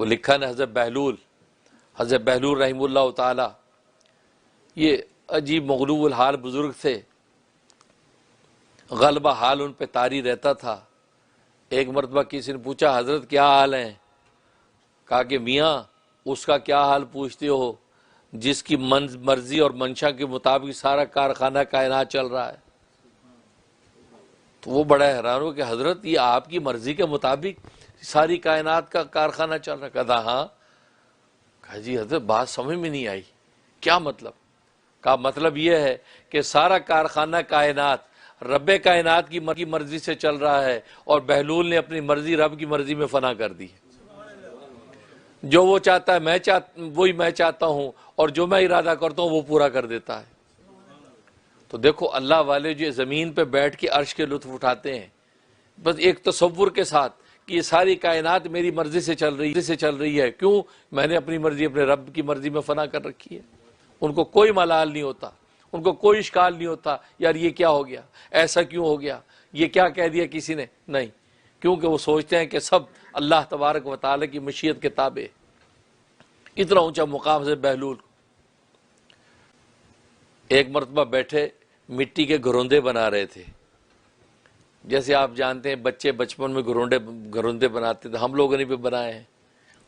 وہ لکھا نا حضرت بہلول رحمہ اللہ تعالی، یہ عجیب مغلوب الحال بزرگ تھے، غلبہ حال ان پہ طاری رہتا تھا۔ ایک مرتبہ کسی نے پوچھا حضرت کیا حال ہیں؟ کہا کہ میاں اس کا کیا حال پوچھتے ہو جس کی مرضی اور منشا کے مطابق سارا کارخانہ کائنات چل رہا ہے۔ تو وہ بڑا حیران ہو کہ حضرت یہ آپ کی مرضی کے مطابق ساری کائنات کا کارخانہ چل رہا ہے؟ کہا ہاں۔ کہا جی حضرت بات سمجھ میں نہیں آئی، کیا مطلب؟ کہا مطلب یہ ہے کہ سارا کارخانہ کائنات رب کائنات کی مرضی سے چل رہا ہے، اور بہلول نے اپنی مرضی رب کی مرضی میں فنا کر دی۔ جو وہ چاہتا ہے وہی میں چاہتا ہوں، اور جو میں ارادہ کرتا ہوں وہ پورا کر دیتا ہے۔ تو دیکھو اللہ والے جو زمین پہ بیٹھ کے عرش کے لطف اٹھاتے ہیں بس ایک تصور کے ساتھ کہ یہ ساری کائنات میری مرضی سے چل رہی ہے، کیوں؟ میں نے اپنی مرضی اپنے رب کی مرضی میں فنا کر رکھی ہے۔ ان کو کوئی ملال نہیں ہوتا، ان کو کوئی اشکال نہیں ہوتا یار یہ کیا ہو گیا، ایسا کیوں ہو گیا، یہ کیا کہہ دیا کسی نے، نہیں، کیونکہ وہ سوچتے ہیں کہ سب اللہ تبارک و تعالی کی مشیت کے تابع۔ اتنا اونچا مقام سے بہلول ایک مرتبہ بیٹھے مٹی کے گھروندے بنا رہے تھے۔ جیسے آپ جانتے ہیں بچے بچپن میں گھروندے بناتے تھے، ہم لوگوں نے بھی بنائے ہیں۔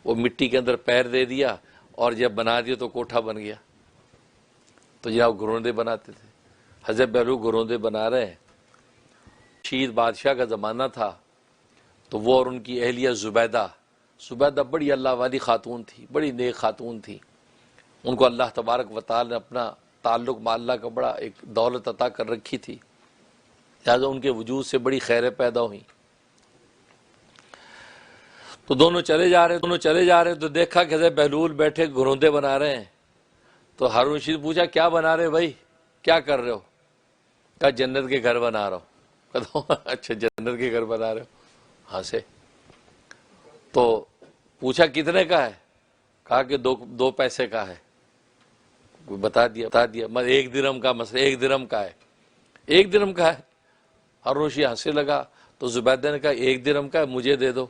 وہ مٹی کے اندر پیر دے دیا اور جب بنا دیا تو کوٹھا بن گیا۔ تو جناب گھروندے بناتے تھے، حضرت بہلول گھروندے بنا رہے ہیں۔ شید بادشاہ کا زمانہ تھا، تو وہ اور ان کی اہلیہ زبیدہ بڑی اللہ والی خاتون تھی، بڑی نیک خاتون تھی۔ ان کو اللہ تبارک و تعالی نے اپنا تعلق مع اللہ کا بڑا ایک دولت عطا کر رکھی تھی، لہٰذا ان کے وجود سے بڑی خیریں پیدا ہوئیں۔ تو دونوں چلے جا رہے تو دیکھا کہ حضرت بہلول بیٹھے گھروندے بنا رہے ہیں۔ تو ہارون رشید پوچھا کیا بنا رہے بھائی، کیا کر رہے ہو؟ کہا جنت کے گھر بنا رہا ہوں۔ کہا اچھا جنت کے گھر بنا رہے ہو، ہاں سے۔ تو پوچھا کتنے کا ہے؟ کہا کہ دو پیسے کا ہے۔ بتا دیا میں ایک درہم کا مسئلہ، ایک درہم کا ہے، ایک درہم کا ہے۔ ہارون رشید ہنسنے لگا تو زبیدہ نے کہا ایک درہم کا ہے، مجھے دے دو۔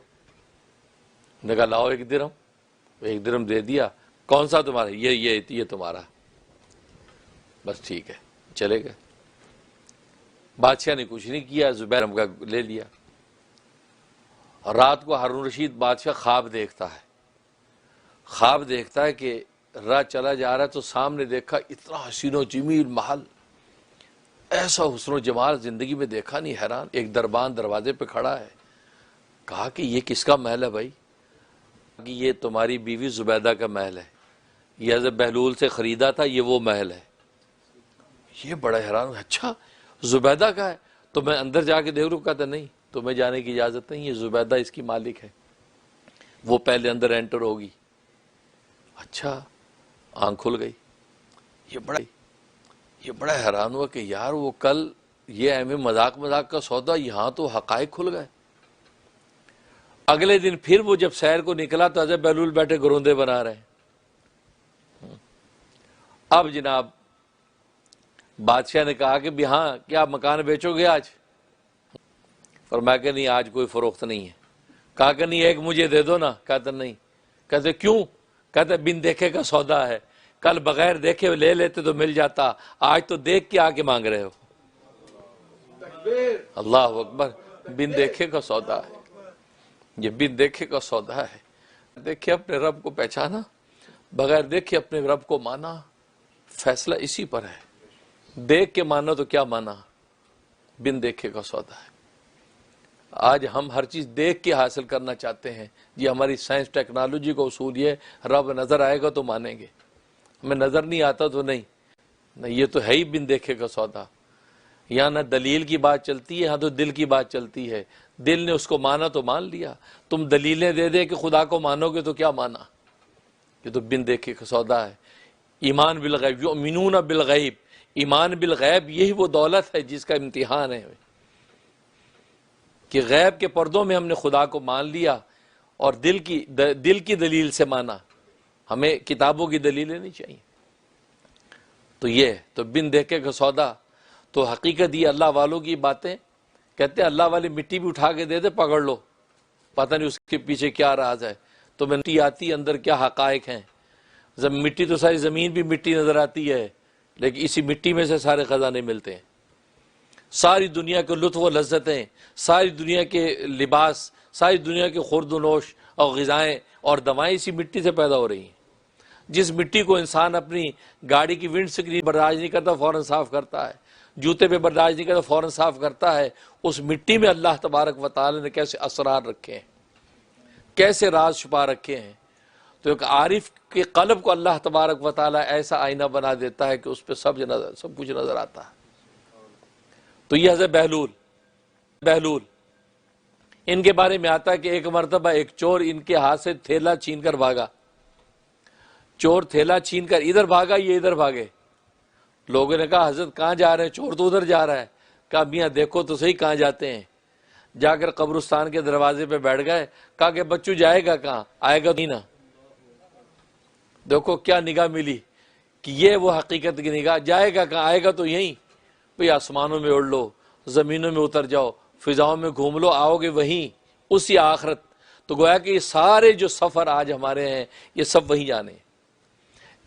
نے کہا لاؤ ایک درہم دے دیا۔ کون سا تمہارا؟ یہ تمہارا، بس ٹھیک ہے، چلے گئے۔ بادشاہ نے کچھ نہیں کیا، زبیدہ کا لے لیا۔ رات کو ہارون رشید بادشاہ خواب دیکھتا ہے کہ رات چلا جا رہا ہے تو سامنے دیکھا اتنا حسین و جمیل محل، ایسا حسن و جمال زندگی میں دیکھا نہیں، حیران۔ ایک دربان دروازے پہ کھڑا ہے۔ کہا کہ یہ کس کا محل ہے بھائی؟ کہ یہ تمہاری بیوی زبیدہ کا محل ہے، یہ حضرت بہلول سے خریدا تھا، یہ وہ محل ہے۔ یہ بڑا حیران، اچھا زبیدہ کا ہے تو میں اندر جا کے دیکھ لوں؟ کہتا نہیں، تمہیں جانے کی اجازت نہیں، یہ زبیدہ اس کی مالک ہے، وہ پہلے اندر انٹر ہوگی۔ اچھا، آنکھ کھل گئی۔ یہ بڑا حیران ہوا کہ یار وہ کل یہ ہمیں مذاق کا سودا، یہاں تو حقائق کھل گئے۔ اگلے دن پھر وہ جب سیر کو نکلا تو حضرت بہلول بیٹھے گھروندے بنا رہے ہیں۔ اب جناب بادشاہ نے کہا کہ بھی ہاں کیا مکان بیچو گے آج؟ فرمایا کہ نہیں آج کوئی فروخت نہیں ہے۔ کہا کہ نہیں ایک مجھے دے دو نا۔ کہتا نہیں۔ کہتے کیوں؟ کہتے بن دیکھے کا سودا ہے، کل بغیر دیکھے لے لیتے تو مل جاتا، آج تو دیکھ کے آ کے مانگ رہے ہو۔ اللہ اکبر، بن دیکھے کا سودا ہے، یہ بن دیکھے کا سودا ہے۔ دیکھے اپنے رب کو پہچانا، بغیر دیکھے اپنے رب کو مانا، فیصلہ اسی پر ہے۔ دیکھ کے مانا تو کیا مانا، بن دیکھے کا سودا ہے۔ آج ہم ہر چیز دیکھ کے حاصل کرنا چاہتے ہیں، یہ ہماری سائنس ٹیکنالوجی کا اصول یہ، رب نظر آئے گا تو مانیں گے، ہمیں نظر نہیں آتا تو نہیں، یہ تو ہے ہی بن دیکھے کا سودا۔ یہاں نہ دلیل کی بات چلتی ہے، یہاں تو دل کی بات چلتی ہے۔ دل نے اس کو مانا تو مان لیا، تم دلیلیں دے دے کہ خدا کو مانو گے تو کیا مانا، یہ تو بن دیکھے کا سودا ہے۔ ایمان بالغیب، یؤمنون بالغیب، ایمان بالغیب یہی وہ دولت ہے جس کا امتحان ہے کہ غیب کے پردوں میں ہم نے خدا کو مان لیا اور دل کی دلیل سے مانا، ہمیں کتابوں کی دلیلیں نہیں چاہیے۔ تو یہ تو بن دیکھے کا سودا، تو حقیقت یہ اللہ والوں کی باتیں کہتے ہیں، اللہ والے مٹی بھی اٹھا کے دے دے پکڑ لو، پتہ نہیں اس کے پیچھے کیا راز ہے۔ تو میں مٹی آتی ہے اندر کیا حقائق ہیں. مٹی تو ساری زمین بھی مٹی نظر آتی ہے، لیکن اسی مٹی میں سے سارے خزانے ملتے ہیں. ساری دنیا کے لطف و لذتیں، ساری دنیا کے لباس، ساری دنیا کے خورد و نوش اور غذائیں اور دوائیں اسی مٹی سے پیدا ہو رہی ہیں. جس مٹی کو انسان اپنی گاڑی کی ونڈ سکرین برداشت نہیں کرتا فوراً صاف کرتا ہے، جوتے پہ برداشت نہیں کرتا فوراً صاف کرتا ہے، اس مٹی میں اللہ تبارک و تعالی نے کیسے اسرار رکھے ہیں، کیسے راز چھپا رکھے ہیں. تو ایک عارف کے قلب کو اللہ تبارک و تعالی ایسا آئینہ بنا دیتا ہے کہ اس پہ سب کچھ نظر آتا ہے. تو یہ حضرت بہلول ان کے بارے میں آتا ہے کہ ایک مرتبہ ایک چور ان کے ہاتھ سے تھیلا چھین کر بھاگا. چور تھیلا چھین کر ادھر بھاگا، یہ ادھر بھاگے. لوگوں نے کہا حضرت کہاں جا رہے ہیں؟ چور تو ادھر جا رہا ہے. کہا میاں دیکھو تو صحیح کہاں جاتے ہیں. جا کر قبرستان کے دروازے پہ بیٹھ گئے. کہا کہ بچو جائے گا کہاں؟ آئے گا نہیں نا. دیکھو کیا نگاہ ملی کہ یہ وہ حقیقت کی نگاہ. جائے گا کہاں؟ آئے گا تو یہیں. بھئی آسمانوں میں اڑ لو، زمینوں میں اتر جاؤ، فضاؤں میں گھوم لو، آؤ گے وہیں اسی آخرت. تو گویا کہ یہ سارے جو سفر آج ہمارے ہیں یہ سب وہیں جانے ہیں.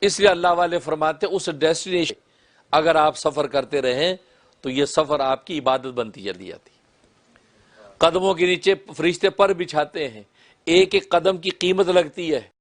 اس لیے اللہ والے فرماتے ہیں اس ڈیسٹینیشن اگر آپ سفر کرتے رہیں تو یہ سفر آپ کی عبادت بنتی چلی جاتی. قدموں کے نیچے فرشتے پر بچھاتے ہیں، ایک ایک قدم کی قیمت لگتی ہے.